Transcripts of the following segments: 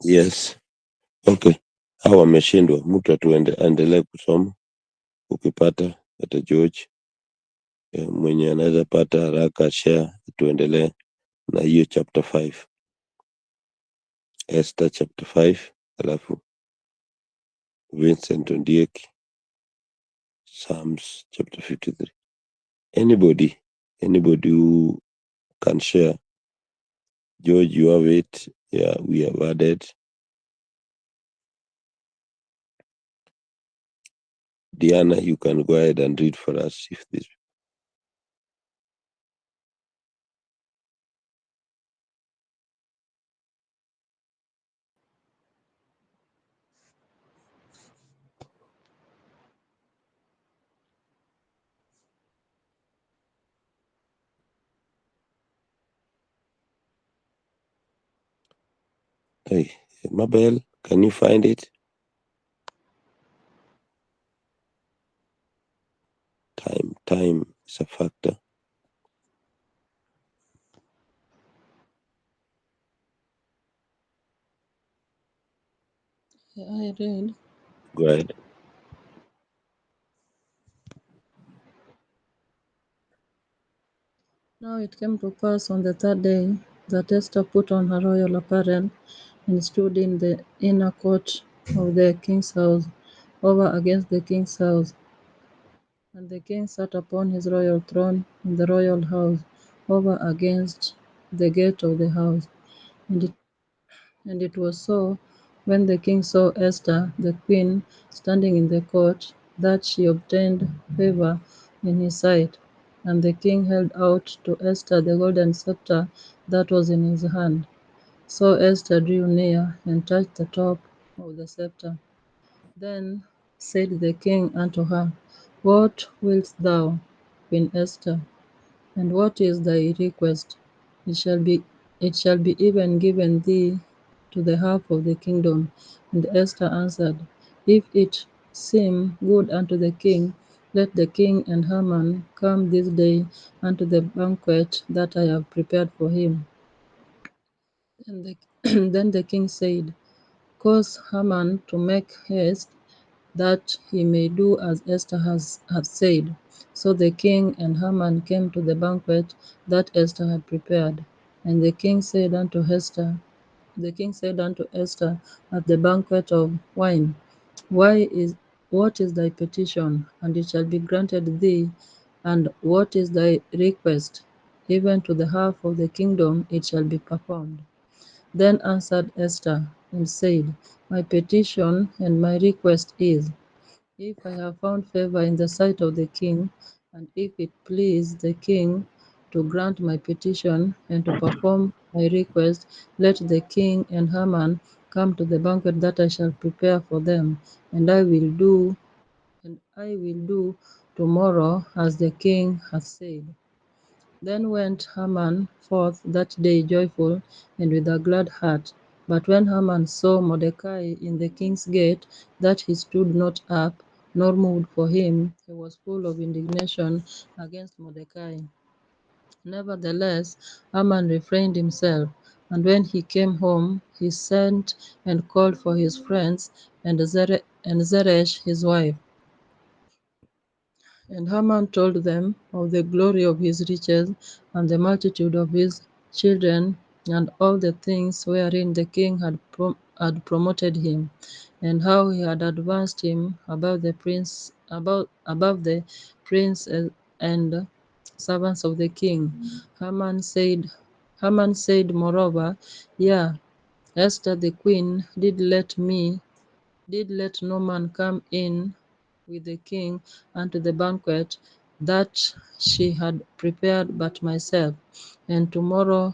Yes. Okay. Hawa wameshindwa, mtu aendelee kusoma. Ukipata hata George mwenye anaweza pata haraka share, tuendelee na hiyo chapter 5, Esther chapter 5, alafu Vincent Ondieki, Psalms chapter 53. Anybody who can share. George, you have it. Yeah, we have added. Diana, you can go ahead and read for us if this. Hey, Mabel, can you find it? Time is a factor. Yeah, I read. Go ahead. Now it came to pass on the third day that Esther put on her royal apparel and stood in the inner court of the king's house, over against the king's house. And the king sat upon his royal throne in the royal house, over against the gate of the house. And it was so, when the king saw Esther, the queen, standing in the court, that she obtained favor in his sight. And the king held out to Esther the golden scepter that was in his hand. So Esther drew near and touched the top of the scepter. Then said the king unto her, What wilt thou, Queen Esther? And what is thy request? It shall be even given thee to the half of the kingdom. And Esther answered, If it seem good unto the king, let the king and Haman come this day unto the banquet that I have prepared for him. And then the king said, Cause Haman to make haste, that he may do as Esther had said. So the king and Haman came to the banquet that Esther had prepared. And the king said unto Esther at the banquet of wine, what is thy petition? And it shall be granted thee. And what is thy request? Even to the half of the kingdom it shall be performed. Then answered Esther and said, My petition and my request is, if I have found favor in the sight of the king, and if it please the king to grant my petition and to perform my request, let the king and Haman come to the banquet that I shall prepare for them, and I will do tomorrow as the king hath said. Then went Haman forth that day joyful and with a glad heart. But when Haman saw Mordecai in the king's gate, that he stood not up, nor moved for him, he was full of indignation against Mordecai. Nevertheless, Haman refrained himself, and when he came home, he sent and called for his friends and Zeresh his wife. And Haman told them of the glory of his riches, and the multitude of his children, and all the things wherein the king had promoted him, and how he had advanced him above the prince and servants of the king. Haman said moreover, Yea, Esther the queen did let no man come in with the king unto the banquet that she had prepared but myself, and tomorrow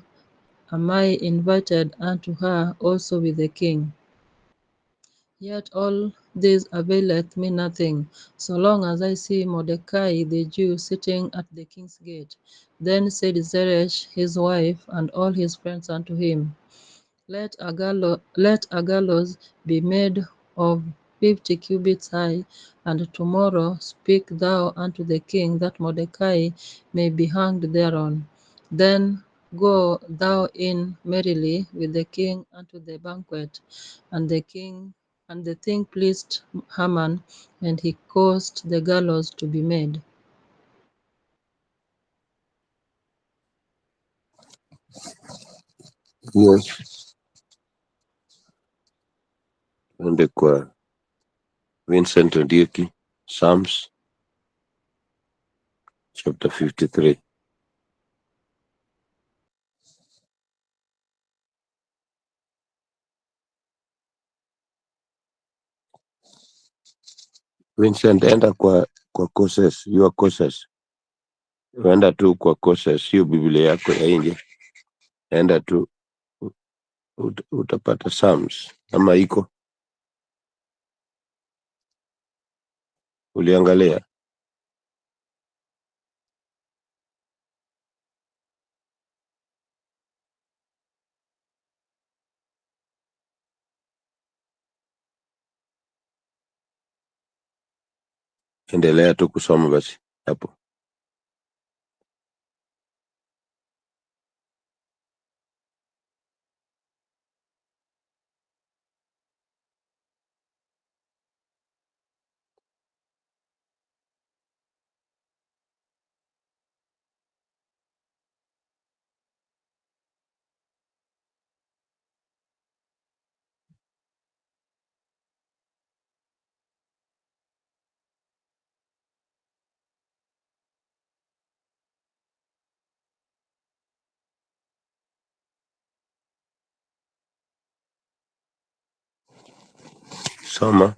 am I invited unto her also with the king. Yet all this availeth me nothing, so long as I see Mordecai the Jew sitting at the king's gate. Then said Zeresh his wife and all his friends unto him, Let a gallows be made of 50 cubits high, and tomorrow speak thou unto the king that Mordecai may be hanged thereon. Then Go thou in merrily with the king unto the banquet. And the thing pleased Haman, and he caused the gallows to be made. Yes. Tuende kwa Vincent Ondieki, Psalms chapter 53. Vincent, enda kwa courses, your courses. Enda tu kwa courses, sio Biblia yako ya India. Enda tu utapata Psalms. Ama iko uliangalia? Endelea tu kusoma basi hapo. Soma.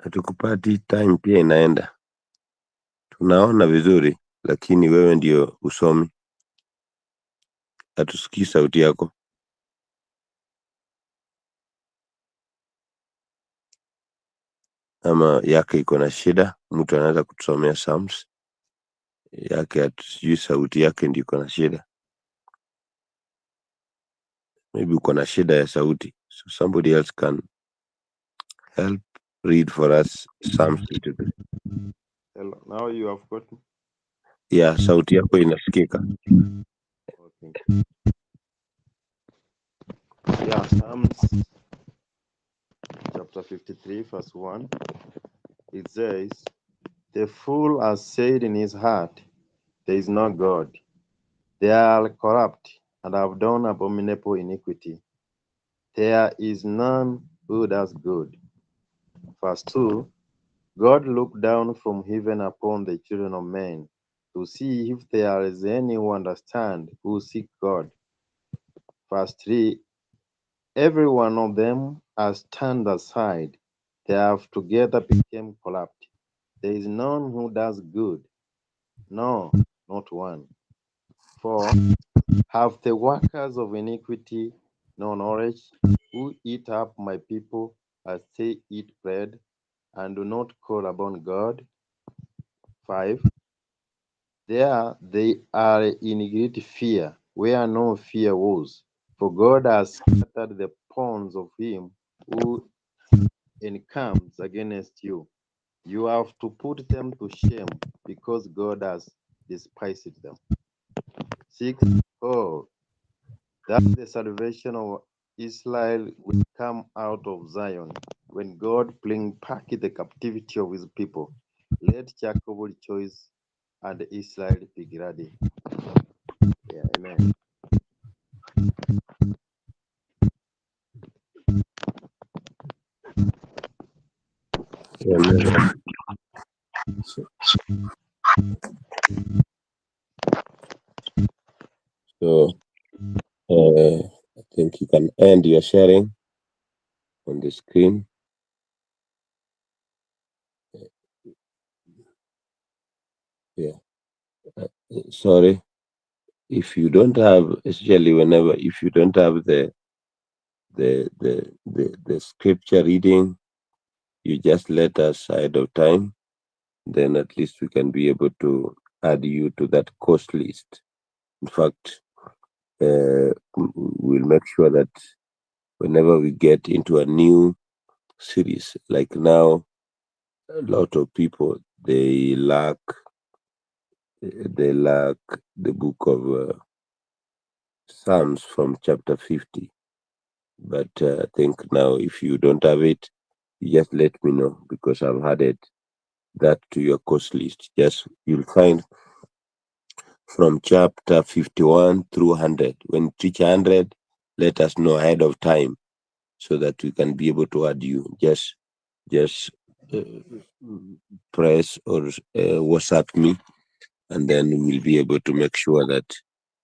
Hatukupati, time pia inaenda. Tunaona vizuri, lakini wewe ndio usomi. Hatusikii sauti yako. Ama yake iko na shida, mtu anaweza kutusomea Psalms yake, hatusijui sauti yake ndio iko na shida. Maybe uko na shida ya sauti, so somebody else can help read for us Psalms 53. Hello, now you have got me. Yeah, sauti yako inasikika. Okay. Yeah, Psalms chapter 53, verse 1. It says, "The fool has said in his heart, there is no God. They are corrupt and have done abominable iniquity. There is none who does good." Verse 2. God looked down from heaven upon the children of men to see if there is any who understand, who seek God. Verse 3. Every one of them has turned aside. They have together become corrupt. There is none who does good, no, not one. 4. Have the workers of iniquity no knowledge, who eat up my people as they eat bread, and do not call upon God? 5. There they are in great fear, where no fear was, for God has scattered the pawns of him who encamps against you. You have to put them to shame, because God has despised them. 6. Oh, that the salvation of Israel will come out of Zion, when God bring back the captivity of his people. Let Jacob rejoice and Israel be glad. Yeah, amen. Amen. So I think you can end your sharing on the screen. Yeah. Sorry, if you don't have, especially whenever, if you don't have the scripture reading, you just let us ahead of time, then at least we can be able to add you to that course list. In fact, we'll make sure that whenever we get into a new series, like now, a lot of people, they lack they lack the book of Psalms from chapter 50. But I think now if you don't have it, you just let me know, because I've added that to your course list. Yes, you'll find from chapter 51 through 100. When you reach 100, let us know ahead of time so that we can be able to add you. Just uh, press or WhatsApp me, and then we'll be able to make sure that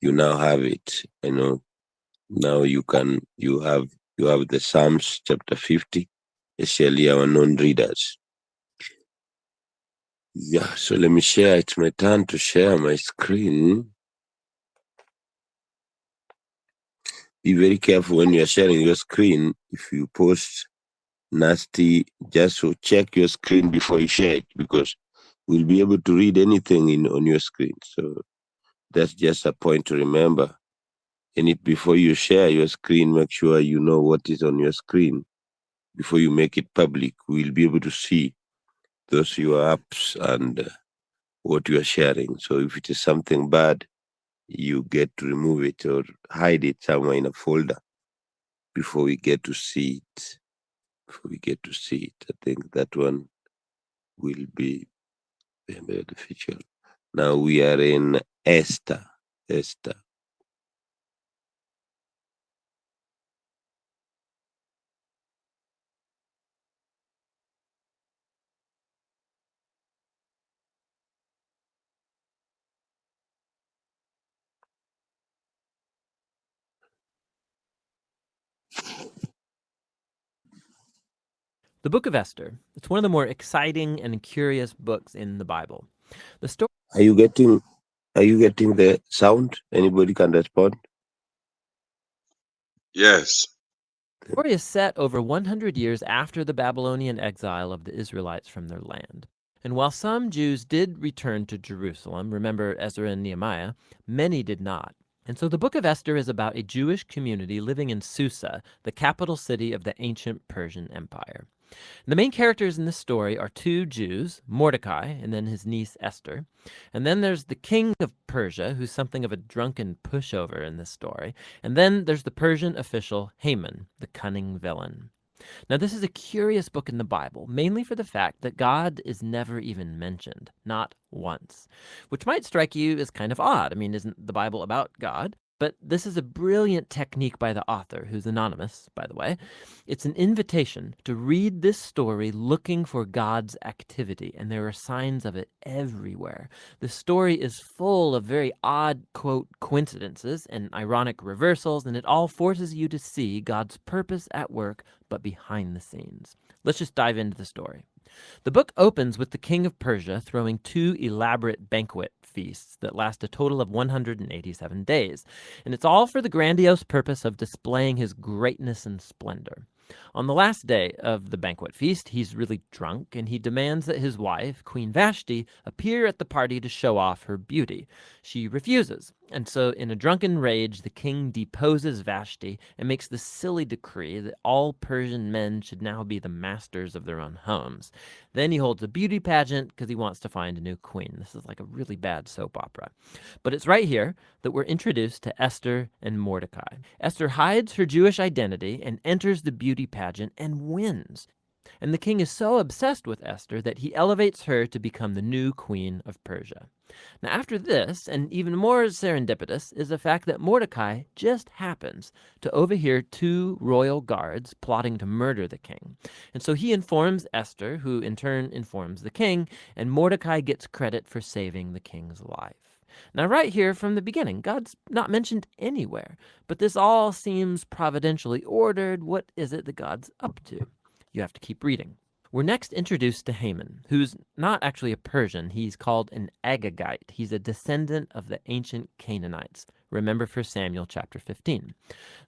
you now have it. Now you have the Psalms chapter 50, especially our non-readers. Yeah, so let me share. It's my turn to share my screen. Be very careful when you're sharing your screen. If you post nasty, just so check your screen before you share it, because we'll be able to read anything on your screen. So that's just a point to remember. And before you share your screen, make sure you know what is on your screen before you make it public. We'll be able to see those your apps and what you are sharing. So if it is something bad, you get to remove it or hide it somewhere in a folder before we get to see it. I think that one will be beneficial. Now we are in Esther. The Book of Esther. It's one of the more exciting and curious books in the Bible. The story Are you getting the sound? Anybody can respond? Yes. is set over 100 years after the Babylonian exile of the Israelites from their land. And while some Jews did return to Jerusalem, remember Ezra and Nehemiah, many did not. And so the Book of Esther is about a Jewish community living in Susa, the capital city of the ancient Persian Empire. The main characters in this story are two Jews, Mordecai and then his niece Esther. And then there's the king of Persia, who's something of a drunken pushover in this story. And then there's the Persian official Haman, the cunning villain. Now, this is a curious book in the Bible, mainly for the fact that God is never even mentioned, not once, which might strike you as kind of odd. I mean, isn't the Bible about God? But this is a brilliant technique by the author, who's anonymous, by the way. It's an invitation to read this story looking for God's activity, and there are signs of it everywhere. The story is full of very odd, quote, coincidences and ironic reversals, and it all forces you to see God's purpose at work, but behind the scenes. Let's just dive into the story. The book opens with the king of Persia throwing two elaborate banquet feasts that last a total of 187 days, and it's all for the grandiose purpose of displaying his greatness and splendor. On the last day of the banquet feast, he's really drunk, and he demands that his wife, Queen Vashti, appear at the party to show off her beauty. She refuses, and so in a drunken rage, the king deposes Vashti and makes the silly decree that all Persian men should now be the masters of their own homes. Then he holds a beauty pageant because he wants to find a new queen. This is like a really bad soap opera. But it's right here that we're introduced to Esther and Mordecai. Esther hides her Jewish identity and enters the beauty pageant and wins. And the king is so obsessed with Esther that he elevates her to become the new queen of Persia. Now, after this, and even more serendipitous, is the fact that Mordecai just happens to overhear two royal guards plotting to murder the king. And so he informs Esther, who in turn informs the king, and Mordecai gets credit for saving the king's life. Now, right here from the beginning, God's not mentioned anywhere, but this all seems providentially ordered. What is it that God's up to? You have to keep reading. We're next introduced to Haman, who's not actually a Persian. He's called an Agagite. He's a descendant of the ancient Canaanites. Remember 1 Samuel chapter 15.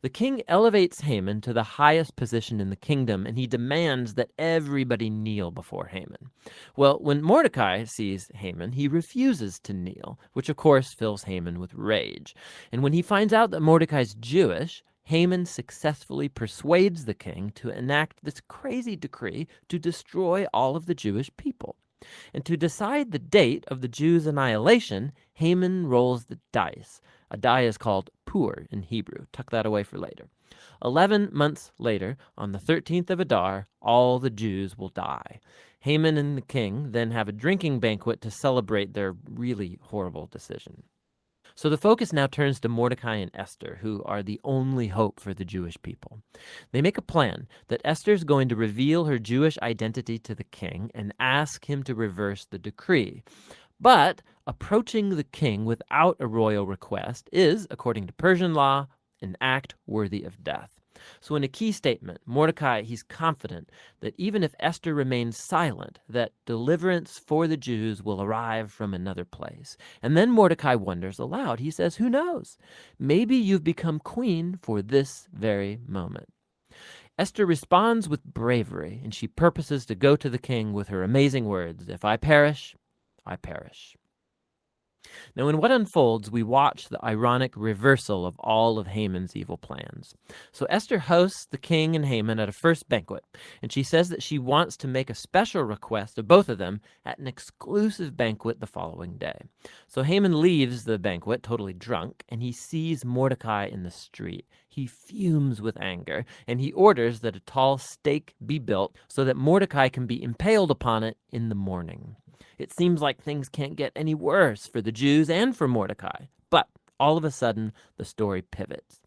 The king elevates Haman to the highest position in the kingdom, and he demands that everybody kneel before Haman. Well, when Mordecai sees Haman, he refuses to kneel, which of course fills Haman with rage. And when he finds out that Mordecai's Jewish, Haman successfully persuades the king to enact this crazy decree to destroy all of the Jewish people. And to decide the date of the Jews' annihilation, Haman rolls the dice. A die is called pur in Hebrew. Tuck that away for later. 11 months later, on the 13th of Adar, all the Jews will die. Haman and the king then have a drinking banquet to celebrate their really horrible decision. So the focus now turns to Mordecai and Esther, who are the only hope for the Jewish people. They make a plan that Esther's going to reveal her Jewish identity to the king and ask him to reverse the decree. But approaching the king without a royal request is, according to Persian law, an act worthy of death. So in a key statement, Mordecai, he's confident that even if Esther remains silent, that deliverance for the Jews will arrive from another place. And then Mordecai wonders aloud. He says, who knows? Maybe you've become queen for this very moment. Esther responds with bravery, and she purposes to go to the king with her amazing words, if I perish, I perish. Now, in what unfolds, we watch the ironic reversal of all of Haman's evil plans. So Esther hosts the king and Haman at a first banquet, and she says that she wants to make a special request of both of them at an exclusive banquet the following day. So Haman leaves the banquet totally drunk, and he sees Mordecai in the street. He fumes with anger, and he orders that a tall stake be built so that Mordecai can be impaled upon it in the morning. It seems like things can't get any worse for the Jews and for Mordecai. But all of a sudden, the story pivots.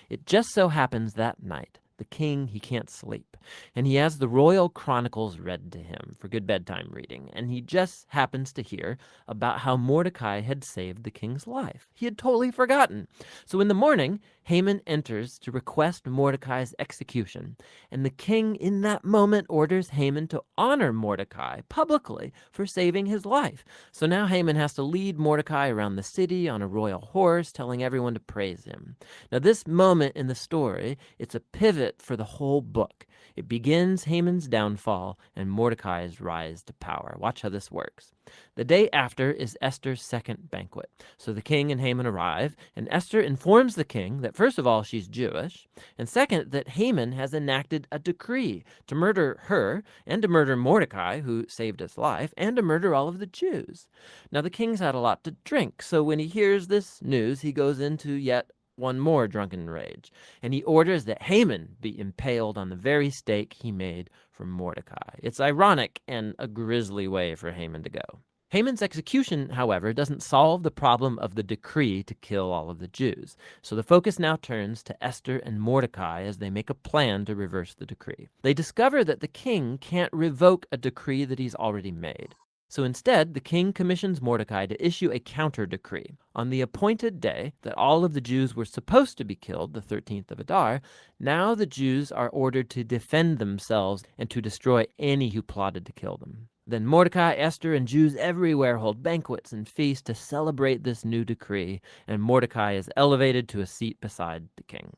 It just so happens that night, the king, he can't sleep, and he has the royal chronicles read to him for good bedtime reading, and he just happens to hear about how Mordecai had saved the king's life. He had totally forgotten. So in the morning, Haman enters to request Mordecai's execution, and the king in that moment orders Haman to honor Mordecai publicly for saving his life. So now Haman has to lead Mordecai around the city on a royal horse, telling everyone to praise him. Now this moment in the story, it's a pivot for the whole book. It begins Haman's downfall and Mordecai's rise to power. Watch how this works. The day after is Esther's second banquet. So the king and Haman arrive, and Esther informs the king that first of all, she's Jewish, and second, that Haman has enacted a decree to murder her and to murder Mordecai, who saved his life, and to murder all of the Jews. Now the king's had a lot to drink, so when he hears this news, he goes into yet one more drunken rage, and he orders that Haman be impaled on the very stake he made for Mordecai. It's ironic and a grisly way for Haman to go. Haman's execution, however, doesn't solve the problem of the decree to kill all of the Jews. So the focus now turns to Esther and Mordecai as they make a plan to reverse the decree. They discover that the king can't revoke a decree that he's already made. So instead, the king commissions Mordecai to issue a counter-decree. On the appointed day that all of the Jews were supposed to be killed, the 13th of Adar, now the Jews are ordered to defend themselves and to destroy any who plotted to kill them. Then Mordecai, Esther, and Jews everywhere hold banquets and feasts to celebrate this new decree, and Mordecai is elevated to a seat beside the king.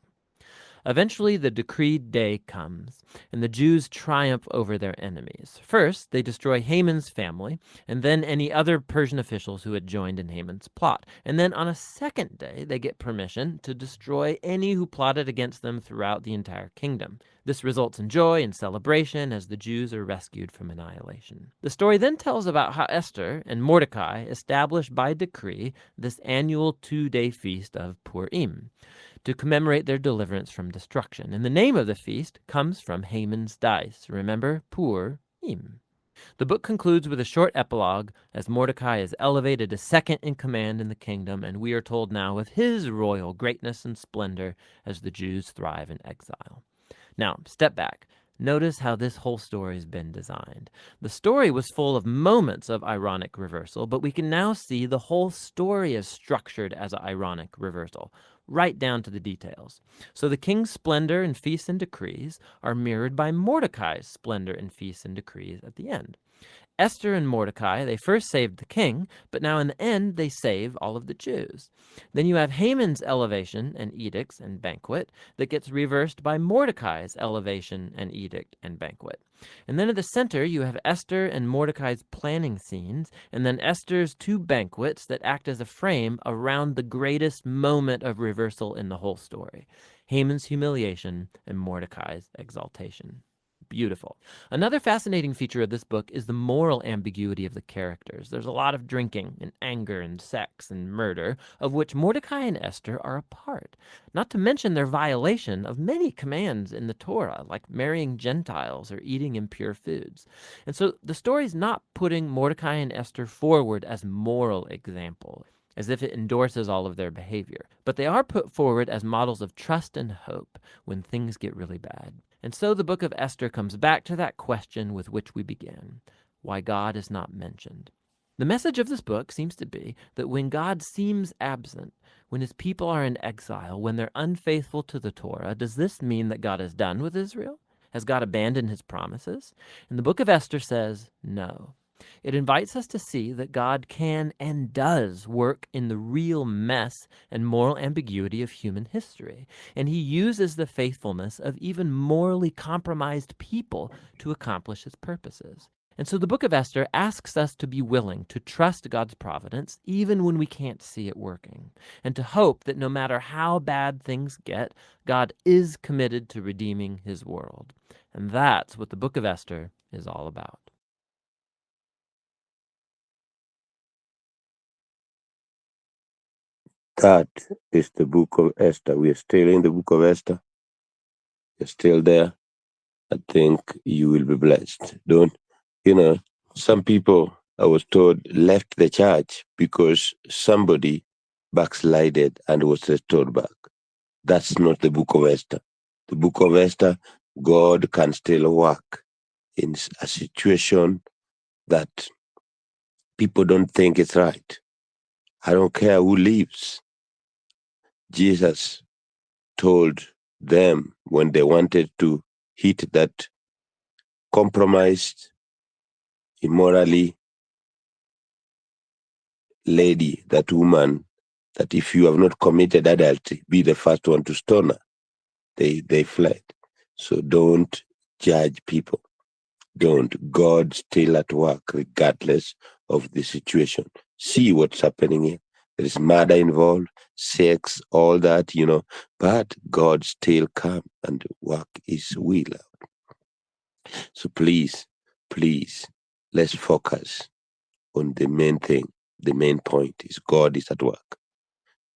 Eventually, the decreed day comes, and the Jews triumph over their enemies. First, they destroy Haman's family, and then any other Persian officials who had joined in Haman's plot. And then on a second day, they get permission to destroy any who plotted against them throughout the entire kingdom. This results in joy and celebration as the Jews are rescued from annihilation. The story then tells about how Esther and Mordecai established by decree this annual 2-day feast of Purim to commemorate their deliverance from destruction. And the name of the feast comes from Haman's dice. Remember, Purim. The book concludes with a short epilogue as Mordecai is elevated to second in command in the kingdom, and we are told now of his royal greatness and splendor as the Jews thrive in exile. Now, step back. Notice how this whole story has been designed. The story was full of moments of ironic reversal, but we can now see the whole story is structured as an ironic reversal, right down to the details. So the king's splendor and feasts and decrees are mirrored by Mordecai's splendor and feasts and decrees at the end. Esther and Mordecai, they first saved the king, but now in the end, they save all of the Jews. Then you have Haman's elevation and edicts and banquet that gets reversed by Mordecai's elevation and edict and banquet. And then at the center, you have Esther and Mordecai's planning scenes, and then Esther's 2 banquets that act as a frame around the greatest moment of reversal in the whole story, Haman's humiliation and Mordecai's exaltation. beautiful. Another fascinating feature of this book is the moral ambiguity of the characters. There's a lot of drinking and anger and sex and murder, of which Mordecai and Esther are a part. Not to mention their violation of many commands in the Torah, like marrying Gentiles or eating impure foods. And so the story's not putting Mordecai and Esther forward as moral examples, as if it endorses all of their behavior. But they are put forward as models of trust and hope when things get really bad. And so the book of Esther comes back to that question with which we began: why God is not mentioned. The message of this book seems to be that when God seems absent, when his people are in exile, when they're unfaithful to the Torah, does this mean that God is done with Israel? Has God abandoned his promises? And the book of Esther says no. It invites us to see that God can and does work in the real mess and moral ambiguity of human history. And he uses the faithfulness of even morally compromised people to accomplish his purposes. And so the book of Esther asks us to be willing to trust God's providence even when we can't see it working, and to hope that no matter how bad things get, God is committed to redeeming his world. And that's what the book of Esther is all about. That is the book of Esther. We are still in the book of Esther. You're still there. I think you will be blessed. Some people, I was told, left the church because somebody backslided and was restored back. That's not the book of Esther. The book of Esther, God can still work in a situation that people don't think it's right. I don't care who leaves. Jesus told them when they wanted to hit that compromised, immorally lady, that woman, that if you have not committed adultery, be the first one to stone her. They fled. So don't judge people. Don't. God's still at work regardless of the situation. See what's happening here. There is murder involved, sex, all that, but God still come and work his will out. So please, let's focus on the main thing. The main point is God is at work.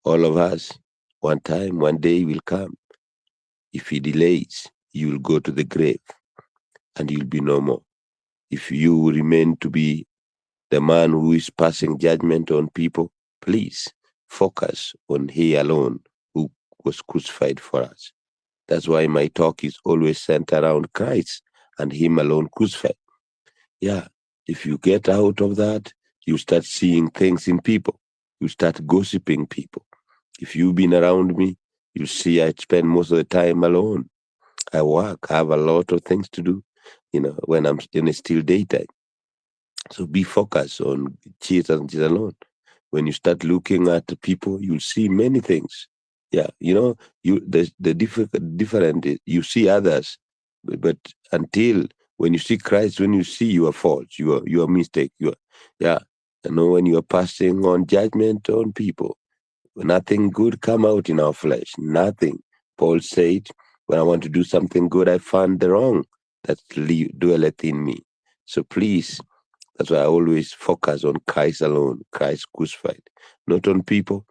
All of us, one day will come. If he delays, you will go to the grave and you'll be no more. If you remain to be the man who is passing judgment on people, please focus on he alone who was crucified for us. That's why my talk is always centered around Christ and him alone crucified. Yeah, if you get out of that, you start seeing things in people. You start gossiping people. If you've been around me, you see I spend most of the time alone. I work, I have a lot of things to do, when I'm in a still daytime. So be focused on Jesus and Jesus alone. When you start looking at the people, you'll see many things. Yeah, the different is you see others, but until when you see Christ, when you see your faults, your mistake, when you are passing on judgment on people, nothing good come out in our flesh. Nothing. Paul said, when I want to do something good, I find the wrong that dwelleth in me. So please, that's why I always focus on Christ alone, Christ crucified, not on people.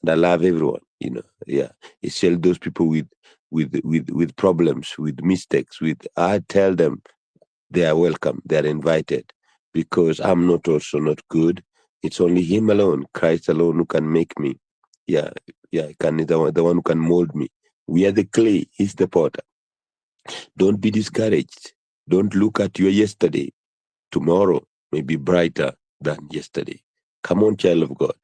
And I love everyone, It's still those people with problems, with mistakes, I tell them they are welcome, they are invited, because I'm not good. It's only him alone, Christ alone, who can make me. The one who can mold me. We are the clay, he's the potter. Don't be discouraged. Don't look at your yesterday. Tomorrow may be brighter than yesterday. Come on, child of God.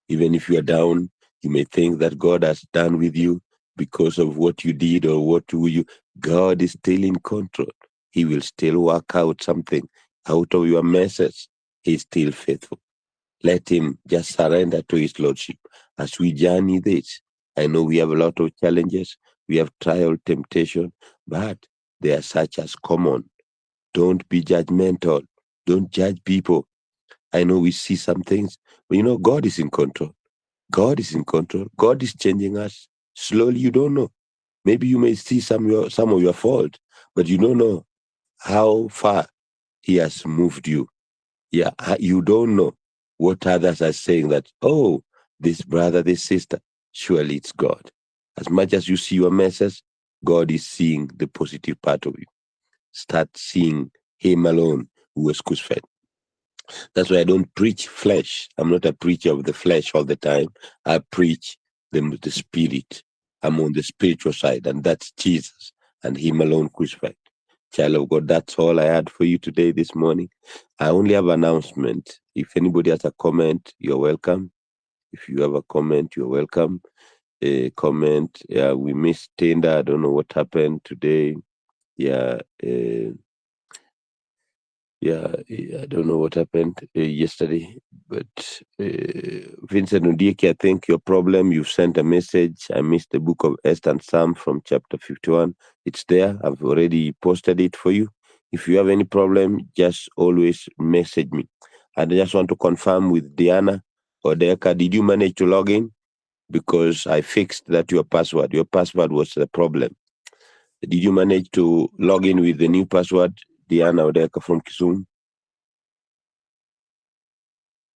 Even if you are down, you may think that God has done with you because of what you did or what you. God is still in control. He will still work out something out of your messes. He's still faithful. Let him just surrender to his lordship. As we journey this, I know we have a lot of challenges. We have trial, temptation, but they are such as common. Don't be judgmental. Don't judge people. I know we see some things, but God is in control. God is in control. God is changing us. Slowly, you don't know. Maybe you may see some of your fault, but you don't know. how far he has moved you. Yeah, you don't know what others are saying that, oh, this brother, this sister, surely it's God. As much as you see your messes, God is seeing the positive part of you. Start seeing him alone who was crucified. That's why I don't preach flesh. I'm not a preacher of the flesh all the time. I preach the spirit. I'm on the spiritual side, and that's Jesus and him alone crucified. Child of God, that's all I had for you today, this morning. I only have an announcement. If anybody has a comment, you're welcome. If you have a comment, you're welcome. Comment. Yeah, we missed Tenda. I don't know what happened today. Yeah. I don't know what happened yesterday, but Vincent Undieki, I think your problem, you've sent a message. I missed the book of Esther and Psalm from chapter 51. It's there. I've already posted it for you. If you have any problem, just always message me. And I just want to confirm with Diana Odeka, did you manage to log in? Because I fixed that your password. Your password was the problem. Did you manage to log in with the new password, Diana Odeka from Kisumu?